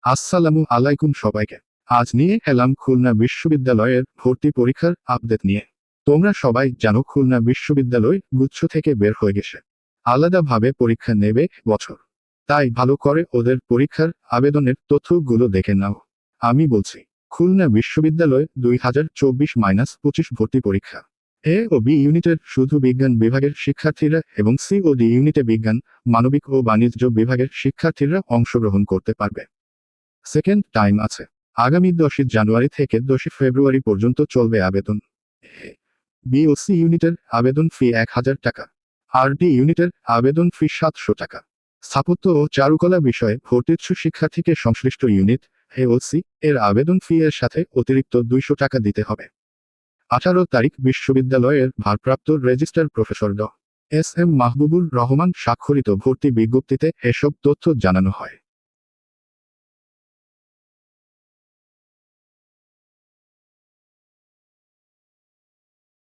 আসসালামু আলাইকুম সবাইকে। আজ নিয়ে এলাম খুলনা বিশ্ববিদ্যালয়ের ভর্তি পরীক্ষার আপডেট নিয়ে। তোমরা সবাই জানো খুলনা বিশ্ববিদ্যালয় গুচ্ছ থেকে বের হয়ে গেছে। আলাদাভাবে পরীক্ষা নেবে বছর। তাই ভালো করে ওদের পরীক্ষার আবেদনের তথ্যগুলো দেখে নাও। আমি বলছি খুলনা বিশ্ববিদ্যালয় 2024-25 ভর্তি পরীক্ষা। এ ও বি ইউনিটের শুধু বিজ্ঞান বিভাগের শিক্ষার্থীরা এবং সি ও ডি ইউনিটে বিজ্ঞান, মানবিক ও বাণিজ্য বিভাগের শিক্ষার্থীরা অংশগ্রহণ করতে পারবে। সেকেন্ড টাইম আছে। আগামী 10 জানুয়ারি থেকে 10 ফেব্রুয়ারি পর্যন্ত চলবে আবেদন। বি ও সি ইউনিটের আবেদন ফি 1000 টাকা। আর ডি ইউনিটের আবেদন ফি 700 টাকা। স্থাপত্য ও চারুকলা বিষয়ে ভর্তিচ্ছু শিক্ষার্থীকে সংশ্লিষ্ট ইউনিট এ ও সি এর আবেদন ফি এর সাথে অতিরিক্ত 200 টাকা দিতে হবে। 18 তারিখ বিশ্ববিদ্যালয়ের ভারপ্রাপ্ত রেজিস্ট্রার প্রফেসর ড. এস এম মাহবুবুর রহমান স্বাক্ষরিত ভর্তি বিজ্ঞপ্তিতে এসব তথ্য জানানো হয়।